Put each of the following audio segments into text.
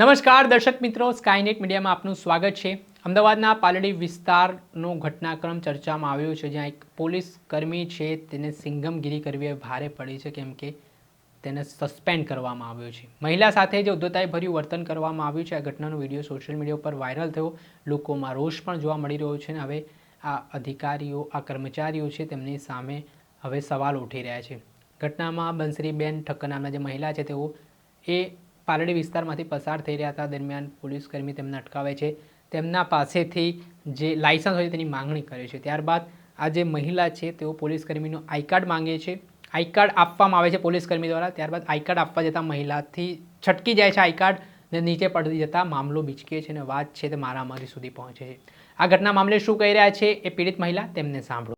નમસ્કાર દર્શક મિત્રો, સ્કાયનેટ મીડિયામાં આપનું સ્વાગત છે। અમદાવાદના પાલડી વિસ્તારનો ઘટનાક્રમ ચર્ચામાં આવ્યો છે, જ્યાં એક પોલીસ કર્મી છે તેને સિંઘમગીરી કરવી ભારે પડી છે, કેમ કે તેને સસ્પેન્ડ કરવામાં આવ્યો છે। મહિલા સાથે જે ઉદ્ધતાઈભર્યું વર્તન કરવામાં આવ્યું છે, આ ઘટનાનો વિડીયો સોશિયલ મીડિયા પર વાયરલ થયો। લોકોમાં રોષ પણ જોવા મળી રહ્યો છે અને હવે આ અધિકારીઓ, આ કર્મચારીઓ છે તેમની સામે હવે સવાલ ઉઠી રહ્યા છે। ઘટનામાં બંસરીબેન ઠક્કર નામના જે મહિલા છે તેઓ પાલડી વિસ્તારમાંથી પસાર થઈ રહ્યા હતા, દરમિયાન પોલીસકર્મી તેમને અટકાવે છે, તેમના પાસેથી જે લાયસન્સ હોય તેની માંગણી કરે છે। ત્યારબાદ આ જે મહિલા છે તેઓ પોલીસકર્મીનો આઈ કાર્ડ માંગે છે, આઈ કાર્ડ આપવામાં આવે છે પોલીસકર્મી દ્વારા। ત્યારબાદ આઈ કાર્ડ આપવા જતાં મહિલાથી છટકી જાય છે આઈ કાર્ડ ને નીચે પડી જતાં મામલો બીચકે છે અને વાત છે તે મારામારી સુધી પહોંચે છે। આ ઘટના મામલે શું કહી રહ્યા છે એ પીડિત મહિલા, તેમને સાંભળો।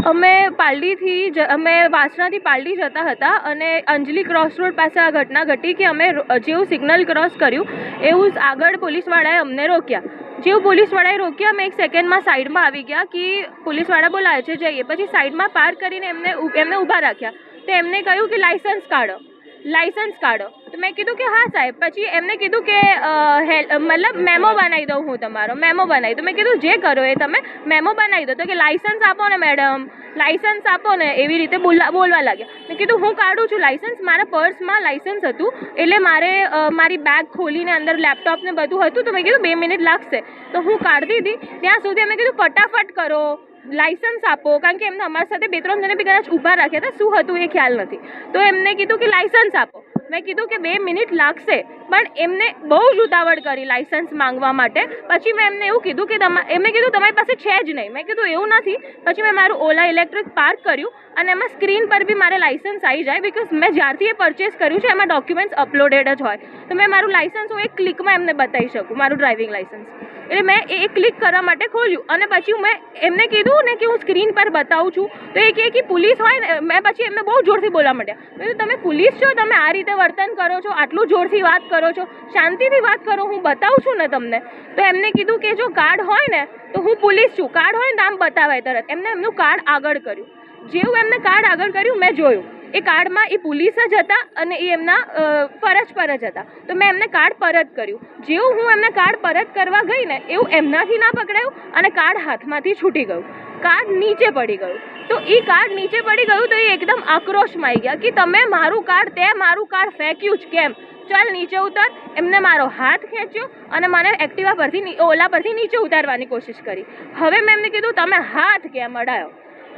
અમે પાલડીથી અમે વાસણાથી પાલડી જતા હતા અને અંજલી ક્રોસ રોડ પાસે આ ઘટના ઘટી કે અમે જેવું સિગ્નલ ક્રોસ કર્યું એવું જ આગળ પોલીસવાળાએ અમને રોક્યા। જેવું પોલીસવાળાએ રોક્યા અમે એક સેકન્ડમાં સાઈડમાં આવી ગયા કે પોલીસવાળા બોલાવે છે જઈએ। પછી સાઈડમાં પાર્ક કરીને એમને ઊભા રાખ્યા તો એમને કહ્યું કે લાયસન્સ કાઢો। તો મેં કીધું કે હા સાહેબ। પછી એમને કીધું કે મતલબ મેમો બનાવી દઉં હું તમારો, મેમો બનાવી દો। મેં કીધું જે કરો એ તમે મેમો બનાવી દો। તો કે લાયસન્સ આપો ને મેડમ, લાયસન્સ આપો ને, એવી રીતે બોલવા લાગ્યા। મેં કીધું હું કાઢું છું લાયસન્સ, મારા પર્સમાં લાયસન્સ હતું એટલે મારે મારી બેગ ખોલીને અંદર લેપટોપ ને બધું હતું, તો મેં કીધું 2 મિનિટ લાગશે તો હું કાઢતી હતી। ત્યાં સુધી અમે કીધું ફટાફટ કરો, લાયસન્સ આપો, કારણ કે એમને અમારી સાથે 2-3 જણે બી કદાચ ઊભા રાખ્યા હતા, શું હતું એ ખ્યાલ નથી। તો એમને કીધું કે લાયસન્સ આપો। મેં કીધું કે 2 મિનિટ લાગશે, પણ એમને બહુ જ ઉતાવળ કરી લાયસન્સ માંગવા માટે। પછી મેં એમને એવું કીધું કે એમને કીધું તમારી પાસે છે જ નહીં। મેં કીધું એવું નથી। પછી મેં મારું ઓલા ઇલેક્ટ્રિક પાર્ક કર્યું અને એમાં સ્ક્રીન પર બી મારે લાયસન્સ આવી જાય, બિકોઝ મેં જ્યારથી એ પરચેસ કર્યું છે એમાં ડોક્યુમેન્ટ્સ અપલોડેડ જ હોય, તો મેં મારું લાયસન્સ હું એક ક્લિકમાં એમને બતાવી શકું, મારું ડ્રાઇવિંગ લાયસન્સ। એટલે મેં એ ક્લિક કરવા માટે ખોલ્યું અને પછી મેં એમને કીધું ને કે હું સ્ક્રીન પર બતાવું છું, તો એ કહે કે પોલીસ હોય ને। મેં પછી એમને બહુ જોરથી બોલવા માંડ્યા। મેં કીધું તમે પોલીસ છો, તમે આ રીતે વર્તન કરો છો, આટલું જોરથી વાત કરો છો, શાંતિથી વાત કરો, હું બતાવું છું ને તમને। તો એમને કીધું કે જો કાર્ડ હોય ને તો હું પોલીસ છું, કાર્ડ હોય ને આમ બતાવાય તરત। એમને એમનું કાર્ડ આગળ કર્યું। જેવું એમને કાર્ડ આગળ કર્યું મેં જોયું એ કાર્ડમાં એ પોલીસ જ હતા અને એ એમના ફરજ પર જ હતા, તો મેં એમને કાર્ડ પરત કર્યું। જેવું હું એમને કાર્ડ પરત કરવા ગઈ ને એવું એમનાથી ના પકડાયું અને કાર્ડ હાથમાંથી છૂટી ગયું, કાર્ડ નીચે પડી ગયું। તો એ કાર્ડ નીચે પડી ગયું તો એ એકદમ આક્રોશમાં આવી ગયા કે તમે મારું કાર્ડ ફેંક્યું જ કેમ, ચાલ નીચે ઉતાર। એમને મારો હાથ ખેંચ્યો અને મને એક્ટિવા પરથી ઓલા પરથી નીચે ઉતારવાની કોશિશ કરી। હવે મેં એમને કીધું તમે હાથ કેમ અડાયો?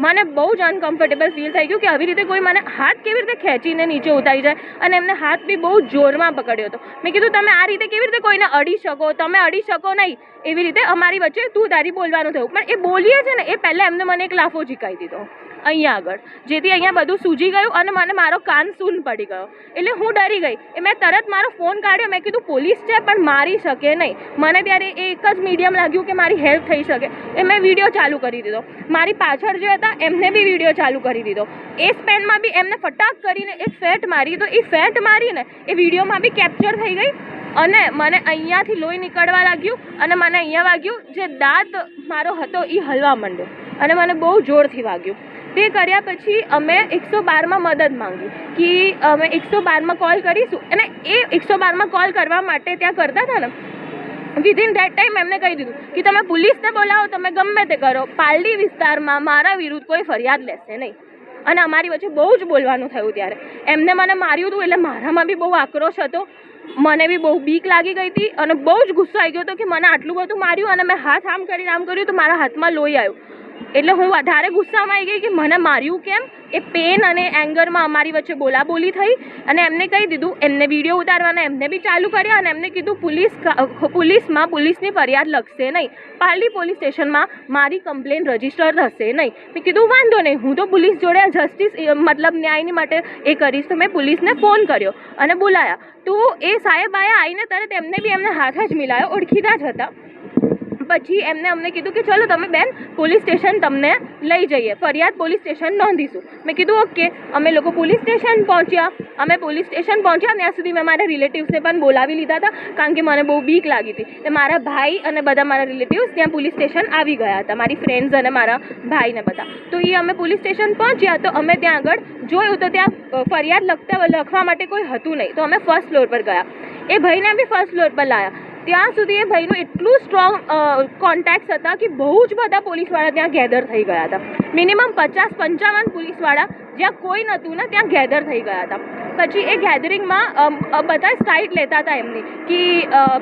મને બહુ જ અનકમ્ફર્ટેબલ ફીલ થઈ ગયું કે આવી રીતે કોઈ મને હાથ કેવી રીતે ખેંચીને નીચે ઉતારી જાય, અને એમને હાથ બી બહુ જોરમાં પકડ્યો હતો। મેં કીધું તમે આ રીતે કેવી રીતે કોઈને અડી શકો, તમે અડી શકો નહીં, એવી રીતે અમારી વચ્ચે તું તારી બોલવાનું થયું। પણ એ બોલીએ છે ને એ પહેલાં એમને મને એક લાફો ઝીકાવી દીધો અહીંયા આગળ, જેથી અહીંયા બધું સૂજી ગયું અને મને મારો કાન સૂન પડી ગયો। એટલે હું ડરી ગઈ। એ મેં તરત મારો ફોન કાઢ્યો, મેં કીધું પોલીસ છે પણ મારી શકે નહીં। મને ત્યારે એ એક જ મીડિયમ લાગ્યું કે મારી હેલ્પ થઈ શકે, એ મેં વિડીયો ચાલુ કરી દીધો। મારી પાછળ જે હતા એમને બી વિડીયો ચાલુ કરી દીધો। એ સ્પેનમાં બી એમને ફટાક કરીને એક ફેટ મારી, તો એ ફેટ મારીને એ વિડીયોમાં બી કેપ્ચર થઈ ગઈ અને મને અહીંયાથી લોહી નીકળવા લાગ્યું અને મને અહીંયા વાગ્યું, જે દાંત મારો હતો એ હલવા માંડ્યો અને મને બહુ જોરથી વાગ્યું। તે કર્યા પછી અમે 112માં મદદ માંગી કે અમે 112માં કોલ કરીશું, અને એ 112માં કોલ કરવા માટે ત્યાં કરતા હતા ને, વિધિન ધેટ ટાઈમ એમને કહી દીધું કે તમે પોલીસને બોલાવો, તમે ગમે તે કરો, પાલડી વિસ્તારમાં મારા વિરુદ્ધ કોઈ ફરિયાદ લેશે નહીં। અને અમારી વચ્ચે બહુ જ બોલવાનું થયું ત્યારે। એમને મને માર્યું હતું એટલે મારામાં બી બહુ આક્રોશ હતો, મને બી બહુ બીક લાગી ગઈ હતી અને બહુ જ ગુસ્સો આવી ગયો હતો કે મને આટલું બધું માર્યું અને મેં હાથ આમ કર્યું તો મારા હાથમાં લોહી આવ્યું। એટલે હું વધારે ગુસ્સામાં આવી ગઈ કે મને માર્યું કેમ। એ પેન અને એંગરમાં અમારી વચ્ચે બોલાબોલી થઈ અને એમને કહી દીધું, એમને વિડીયો ઉતારવાના એમને બી ચાલુ કર્યા અને એમને કીધું પોલીસમાં પોલીસની ફરિયાદ લખશે નહીં, પાલડી પોલીસ સ્ટેશનમાં મારી કમ્પ્લેન રજીસ્ટર થશે નહીં। મેં કીધું વાંધો નહીં, હું તો પોલીસ જોડે જસ્ટિસ મતલબ ન્યાયની માટે એ કરીશ। તો મેં પોલીસને ફોન કર્યો અને બોલાયા, તો એ સાહેબ આવીને તરત એમને બી એમને હાથ જ મિલાયો, ઓળખીતા જ હતા। પછી અમને કીધું કે ચલો તમે બેન પોલીસ સ્ટેશન તમને લઈ જઈએ, ફરિયાદ પોલીસ સ્ટેશન નોંધીશું. મેં કીધું ઓકે. અમે લોકો પોલીસ સ્ટેશન પહોંચ્યા. ત્યાં સુધી મેં મારા રિલેટિવ્સને પણ બોલાવી લીધા હતા, કારણ કે મને બહુ બીક લાગી હતી. મારા ભાઈ અને બધા મારા રિલેટિવ્સ ત્યાં પોલીસ સ્ટેશન આવી ગયા હતા, મારી ફ્રેન્ડ્સ અને મારા ભાઈને બધા. તો અમે પોલીસ સ્ટેશન પહોંચ્યા તો અમે ત્યાં આગળ જોયું તો ત્યાં ફરિયાદ લખવા માટે કોઈ હતું નહીં. તો અમે ફર્સ્ટ ફ્લોર પર ગયા. એ ભાઈને બી ફર્સ્ટ ફ્લોર પર લાવ્યા. ત્યાં સુધી એ ભાઈનું એટલું સ્ટ્રોંગ કોન્ટેક્ટ્સ હતા કે બહુ જ બધા પોલીસવાળા ત્યાં ગેધર થઈ ગયા હતા. મિનિમમ 50-55 પોલીસવાળા જ્યાં કોઈ નહોતું ને ત્યાં ગેધર થઈ ગયા હતા. પછી એ ગેધરિંગમાં બધા સ્ટાઇડ લેતા હતા એમની કે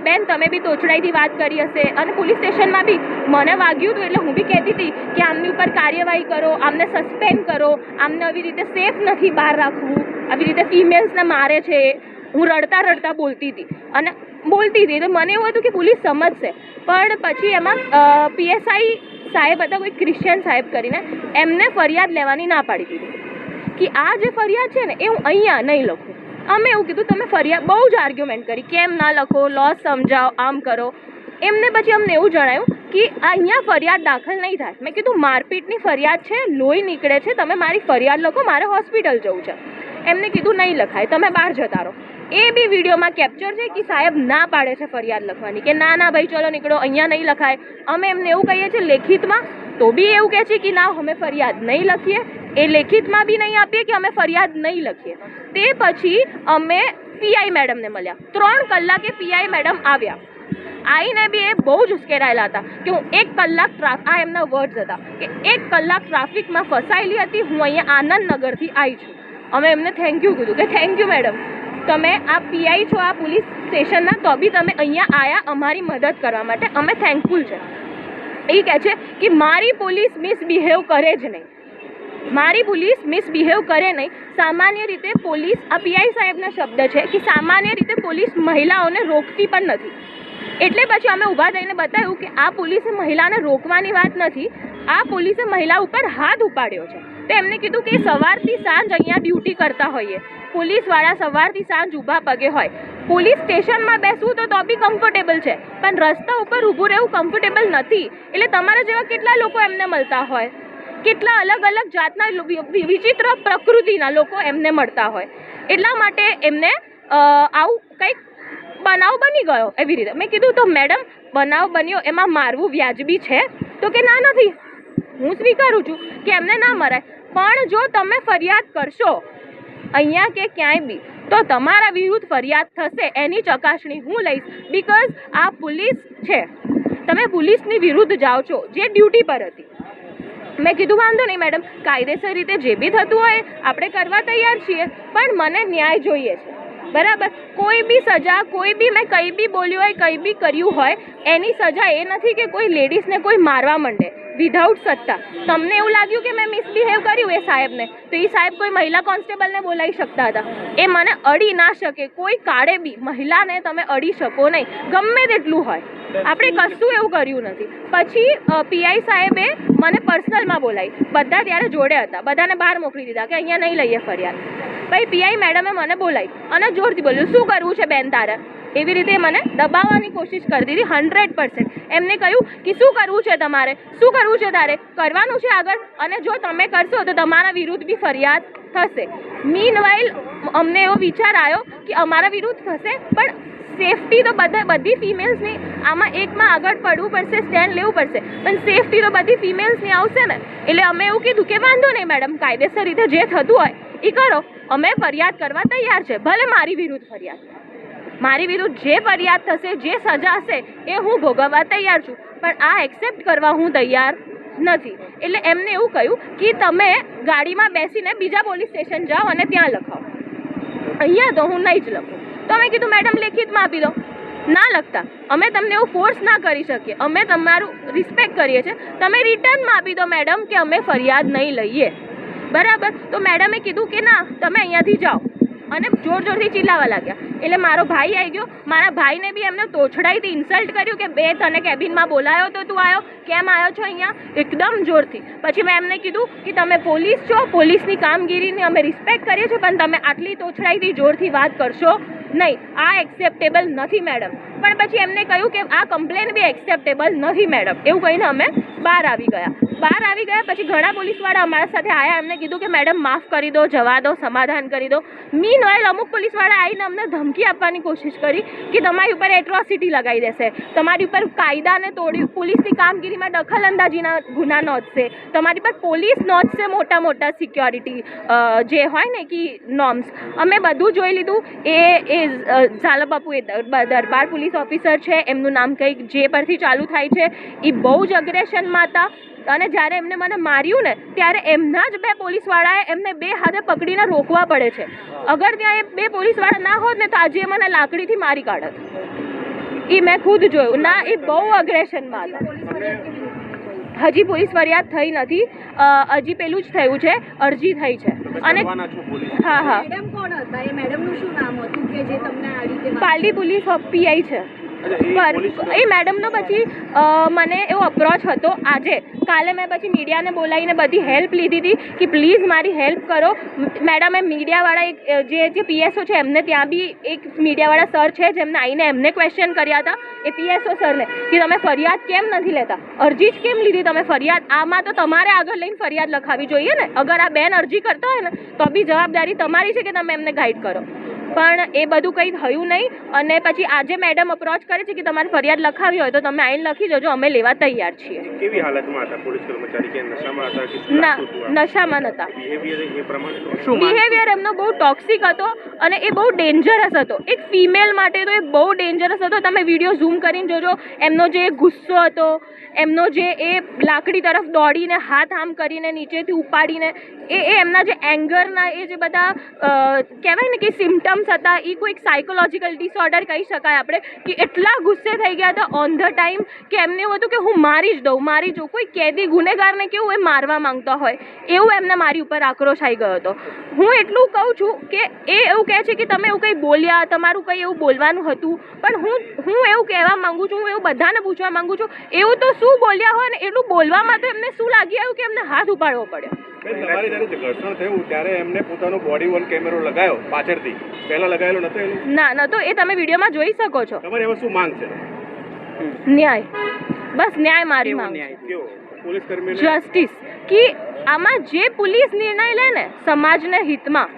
બેન તમે બી તોછડાઈથી વાત કરી હશે, અને પોલીસ સ્ટેશનમાં બી મને વાગ્યું હતું એટલે હું બી કહેતી હતી કે આમની ઉપર કાર્યવાહી કરો, આમને સસ્પેન્ડ કરો, આમને આવી રીતે સેફ નથી બહાર રાખવું, આવી રીતે ફિમેલ્સને મારે છે. હું રડતા બોલતી હતી તો મને એવું હતું કે પોલીસ સમજશે. પણ પછી એમાં PSI સાહેબ હતા, કોઈ ક્રિશ્ચિયન સાહેબ કરીને, એમને ફરિયાદ લેવાની ના પાડી દીધી કે આ જે ફરિયાદ છે ને એ હું અહીંયા નહીં લખું. અમે એવું કીધું તમે ફરિયાદ, બહુ જ આર્ગ્યુમેન્ટ કરી કેમ ના લખો, લોસ સમજાવો, આમ કરો. એમને પછી અમને એવું જણાવ્યું કે અહીંયા ફરિયાદ દાખલ નહીં થાય. મેં કીધું મારપીટની ફરિયાદ છે, લોહી નીકળે છે, તમે મારી ફરિયાદ લખો, મારે હોસ્પિટલ જવું છે. એમને કીધું નહીં લખાય, તમે બહાર જતા રહો. એ બી વિડીયોમાં કેપ્ચર છે કે સાહેબ ના પાડે છે ફરિયાદ લખવાની, કે ના ભાઈ ચલો નીકળો, અહીંયા નહીં લખાય. અમે એમને એવું કહીએ છીએ લેખિતમાં, તો બી એવું કહે છે કે ના અમે ફરિયાદ નહીં લખીએ. એ લેખિતમાં બી નહીં આપીએ કે અમે ફરિયાદ નહીં લખીએ. તે પછી અમે PI મેડમને મળ્યા. 3 કલાકે PI મેડમ આવ્યા. આવીને બી એ બહુ જ ઉશ્કેરાયેલા હતા કે હું 1 કલાક આ એમના વર્ડ્સ હતા કે 1 કલાક ટ્રાફિકમાં ફસાયેલી હતી, હું અહીંયા આનંદનગરથી આવી છું. અમે એમને થેન્ક યુ કીધું કે થેન્ક યુ મેડમ, તમે આ PI છો આ પોલીસ સ્ટેશનના, તો બી તમે અહીંયા આવ્યા અમારી મદદ કરવા માટે, અમે થેન્કફુલ છે. એ કહે છે કે મારી પોલીસ મિસબિહેવ કરે જ નહીં, મારી પોલીસ મિસબિહેવ કરે નહીં. સામાન્ય રીતે પોલીસ, આ PI સાહેબના શબ્દ છે કે સામાન્ય રીતે પોલીસ મહિલાઓને રોકતી પણ નથી. એટલે પછી અમે ઊભા થઈને બતાવ્યું કે આ પોલીસે મહિલાને રોકવાની વાત નથી, આ પોલીસે મહિલા ઉપર હાથ ઉપાડ્યો છે. તો એમને કીધું કે સવારથી સાંજ અહીંયા ડ્યુટી કરતા હોઈએ, પોલીસવાળા સવારથી સાંજ ઊભા પગે હોય. પોલીસ સ્ટેશનમાં બેસવું તો બી કમ્ફર્ટેબલ છે, પણ રસ્તા ઉપર ઊભું રહેવું કમ્ફર્ટેબલ નથી. એટલે તમારા જેવા કેટલા લોકો એમને મળતા હોય, કેટલા અલગ જાતના વિચિત્ર પ્રકૃતિના લોકો એમને મળતા હોય. એટલા માટે એમને આવું કંઈક બનાવ બની ગયો એવી રીતે. મેં કીધું તો મેડમ બનાવ બન્યો એમાં મારવું વ્યાજબી છે? તો કે ના નથી, હું સ્વીકારું છું કે એમને ના મરાય, પણ જો તમે ફરિયાદ કરશો અહીંયા કે ક્યાંય બી તો તમારા વિરુદ્ધ ફરિયાદ થશે, એની ચકાસણી હું લઈશ. બિકોઝ આ પોલીસ છે, તમે પોલીસની વિરુદ્ધ જાઓ છો જે ડ્યુટી પર હતી. મેં કીધું વાંધો નહીં મેડમ, કાયદેસર રીતે જે બી થતું હોય આપણે કરવા તૈયાર છીએ, પણ મને ન્યાય જોઈએ છે. બરાબર, કોઈ બી સજા, કોઈ બી મેં કંઈ બી બોલ્યું હોય, કંઈ બી કર્યું હોય, એની સજા એ નથી કે કોઈ લેડીઝને કોઈ મારવા માંડે વિધાઉટ સત્તા. તમને એવું લાગ્યું કે મેં મિસબિહેવ કર્યું એ સાહેબને, તો એ સાહેબ કોઈ મહિલા કોન્સ્ટેબલને બોલાવી શકતા હતા. એ મને અડી ના શકે, કોઈ કાળે બી મહિલાને તમે અડી શકો નહીં, ગમે તેટલું હોય. આપણે કશું એવું કર્યું નથી. પછી PI સાહેબે મને પર્સનલમાં બોલાવી, બધા ત્યારે જોડે હતા, બધાને બહાર મોકલી દીધા કે અહીંયા નહીં લઈએ ફરિયાદ. પછી PI મેડમે મને બોલાવી અને જોરથી બોલ્યું શું કરવું છે બેન તારે, એવી રીતે મને દબાવવાની કોશિશ કરતી હતી 100%. એમને કહ્યું કે શું કરવું છે તમારે, શું કરવું છે તારે, કરવાનું છે આગળ, અને જો તમે કરશો તો તમારા વિરુદ્ધ બી ફરિયાદ થશે. મીનવાઇલ અમને એવો વિચાર આવ્યો કે અમારા વિરુદ્ધ થશે, પણ સેફટી તો બધી ફિમેલ્સની, આમાં એકમાં આગળ પડવું પડશે, સ્ટેન્ડ લેવું પડશે, પણ સેફટી તો બધી ફિમેલ્સની આવશે ને. એટલે અમે એવું કીધું કે વાંધો નહીં મેડમ, કાયદેસર રીતે જે થતું હોય એ કરો, અમે ફરિયાદ કરવા તૈયાર છે. ભલે મારી વિરુદ્ધ ફરિયાદ, મારી વિરુદ્ધ જે ફરિયાદ થશે, જે સજા હશે એ હું ભોગવવા તૈયાર છું, પણ આ એક્સેપ્ટ કરવા હું તૈયાર નથી. એટલે એમને એવું કહ્યું કે તમે ગાડીમાં બેસીને બીજા પોલીસ સ્ટેશન જાઓ અને ત્યાં લખાવો, અહીંયા તો હું નહીં જ લખું. તો અમે કીધું મેડમ લેખિતમાં આપી દો. ના લખતા, અમે તમને એવું ફોર્સ ના કરી શકીએ, અમે તમારું રિસ્પેક્ટ કરીએ છીએ, તમે રિટર્નમાં આપી દો મેડમ કે અમે ફરિયાદ નહીં લઈએ. બરાબર, તો મેડમે કીધું કે ના તમે અહીંયાથી જાઓ, અને જોરથી ચિલ્લાવા લાગ્યા. એટલે મારો ભાઈ આવી ગયો, મારા ભાઈને બી એમને તોછડાઈથી ઇન્સલ્ટ કર્યું કે બે તને કેબિનમાં બોલાયો તો તું આવ્યો, કેમ આવ્યો છો અહીંયા, એકદમ જોરથી. પછી મેં એમને કીધું કે તમે પોલીસ છો, પોલીસની કામગીરીની અમે રિસ્પેક્ટ કરીએ છીએ, પણ તમે આટલી તોછડાઈથી જોરથી વાત કરશો નહીં આ એક્સેપ્ટેબલ નથી મેડમ. પણ પછી એમને કહ્યું કે આ કમ્પ્લેન બી એક્સેપ્ટેબલ નથી મેડમ, એવું કહીને અમે બહાર આવી ગયા. પછી ઘણા પોલીસવાળા અમારા સાથે આવ્યા, એમને કીધું કે મેડમ માફ કરી દો, જવા દો, સમાધાન કરી દો. મીનવાઇલ અમુક પોલીસવાળા આવીને અમને ધમકી આપવાની કોશિશ કરી કે તમારી ઉપર એટ્રોસિટી લગાવી દેશે, તમારી ઉપર કાયદાને તોડી પોલીસની કામગીરીમાં દખલઅંદાજીના ગુના નોંધશે, તમારી પર પોલીસ નોંધશે મોટા સિક્યોરિટી જે હોય ને કે નોર્મ્સ. અમે બધું જોઈ લીધું. એ ઝાલાબાપુ એ દરબાર પોલીસ ઓફિસર છે, એમનું નામ કંઈક જે પરથી ચાલુ થાય છે. એ બહુ જ અગ્રેશનમાં હતા અને જ્યારે એમને મને માર્યું ને ત્યારે એમના જ 2 પોલીસવાળાએ એમને 2 હાથે પકડીને રોકવા પડે છે. અગર ત્યાં એ 2 પોલીસવાળા ના હોત ને તો આજે મને લાકડીથી મારી કાઢત. એ મેં ખુદ જોયું ના, એ બહુ અગ્રેશનમાં હતા. હજી પોલીસ ફરિયાદ થઈ નથી, હજી પેલું જ થયું છે, અરજી થઈ છે. અને હા પાલડી પોલીસ પીઆઈ છે. એ મેડમનો પછી મને એવો અપ્રોચ હતો આજે. કાલે મેં પછી મીડિયાને બોલાવીને બધી હેલ્પ લીધી હતી કે પ્લીઝ મારી હેલ્પ કરો. મેડમે મીડિયાવાળા જે પીએસઓ છે એમને ત્યાં બી એક મીડિયાવાળા સર છે જેમને આવીને એમને ક્વેશ્ચન કર્યા હતા એ પીએસઓ સરને કે તમે ફરિયાદ કેમ નથી લેતા, અરજી જ કેમ લીધી તમે ફરિયાદ? આમાં તો તમારે આગળ લઈને ફરિયાદ લખાવી જોઈએ ને. અગર આ બેન અરજી કરતા હોય ને તો બી જવાબદારી તમારી છે કે તમે એમને ગાઈડ કરો. પણ એ બધું કંઈ થયું નહીં. અને પછી આજે મેડમ અપ્રોચ કરે છે કે તમારે ફરિયાદ લખાવી હોય તો તમે આઈને લખી જજો, અમે લેવા તૈયાર છીએ. કેવી હાલતમાં હતા પોલીસ કર્મચારી? કે નશામાં હતા કે ના, નશામાં નહોતા. બિહેવિયર એ પ્રમાણે બિહેવિયર એમનો બહુ ટોક્સિક હતો અને એ બહુ ડેન્જરસ હતો. એક ફિમેલ માટે તો એ બહુ ડેન્જરસ હતો. તમે વિડીયો ઝૂમ કરીને જોજો, એમનો જે ગુસ્સો હતો, એમનો જે એ લાકડી તરફ દોડીને હાથ આમ કરીને નીચેથી ઉપાડીને એ એમના જે એંગરના એ જે બધા કહેવાય ને કે સિમ્ટમ્સ હતા, એ કોઈક સાયકોલોજીકલ ડિસઓર્ડર કહી શકાય આપણે, કે એટલા ગુસ્સે થઈ ગયા હતા ઓન ધ ટાઈમ કે એમને એવું હતું કે હું મારી જ દઉં. કોઈ કેદી ગુનેગારને કેવું એ મારવા માંગતા હોય એવું એમને મારી ઉપર આક્રોશ આવી ગયો હતો. હું એટલું કહું છું કે એ એવું કહે છે કે તમે એવું કંઈ બોલ્યા, તમારું કંઈ એવું બોલવાનું હતું, પણ હું એવું કહેવા માંગુ છું, હું એવું બધાને પૂછવા માંગુ છું, એવું તો શું બોલ્યા હોય ને એટલું બોલવામાં તો એમને શું લાગી આવ્યું કે એમને હાથ ઉપાડવો પડ્યો. તમારી જ્યારે ઘર્ષણ થયું ત્યારે એમને પોતાનો બોડી વન કેમેરો લગાવ્યો પાછળથી, પહેલા લગાવેલો નતો? ના, નતો. એ તમે વિડીયોમાં જોઈ શકો છો. તમારે એમાં શું માંગ છે? ન્યાય, બસ ન્યાય મારી માંગ છે. કેવો પોલીસ કર્મી જસ્ટિસ. કે આમાં જે પોલીસ નિર્ણય લે ને સમાજના હિતમાં,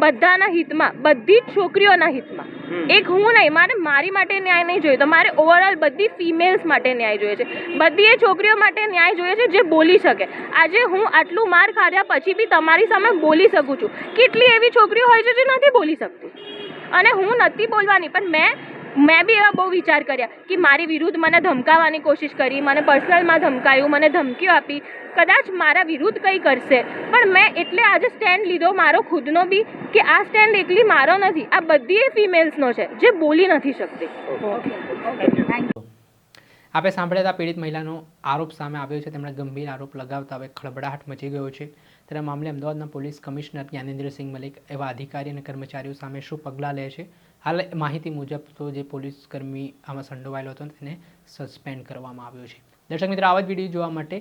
બધાના હિતમાં, બધી જ છોકરીઓના હિતમાં, એક હું નહીં, મારી માટે ન્યાય નહીં જોઈએ તો મારે ઓવરઓલ બધી ફિમેલ્સ માટે ન્યાય જોઈએ છે. બધી એ છોકરીઓ માટે ન્યાય જોઈએ છે જે બોલી શકે. આજે હું આટલું માર ખાધા પછી બી તમારી સામે બોલી શકું છું. કેટલી એવી છોકરીઓ હોય છે જે નથી બોલી શકતી, અને હું નથી બોલવાની. પણ મેં બી એવા બહુ વિચાર કર્યા કે મારી વિરુદ્ધ મને ધમકાવવાની કોશિશ કરી, મને પર્સનલમાં ધમકાયું, મને ધમકીઓ આપી, કદાચ મારા વિરુદ્ધ કંઈ કરશે. પણ મેં એટલે આજે સ્ટેન્ડ લીધો મારો ખુદનો બી, કે આ સ્ટેન્ડ એકલી મારો નથી, આ બધી ફિમેલ્સનો છે જે બોલી નથી શકતી. આપણે સાંભળ્યા હતા પીડિત મહિલાનો આરોપ સામે આવ્યો છે. તેમણે ગંભીર આરોપ લગાવતા હવે ખળબડાટ મચી ગયો છે. ત્યારે મામલે અમદાવાદના પોલીસ કમિશનર જ્ઞાનેન્દ્રસિંહ મલિક એવા અધિકારી અને કર્મચારીઓ સામે શું પગલાં લે છે? હાલ માહિતી મુજબ તો જે પોલીસ કર્મી આમાં સંડોવાયેલો હતો તેને સસ્પેન્ડ કરવામાં આવ્યો છે. દર્શક મિત્રો, આવા જ વિડીયો જોવા માટે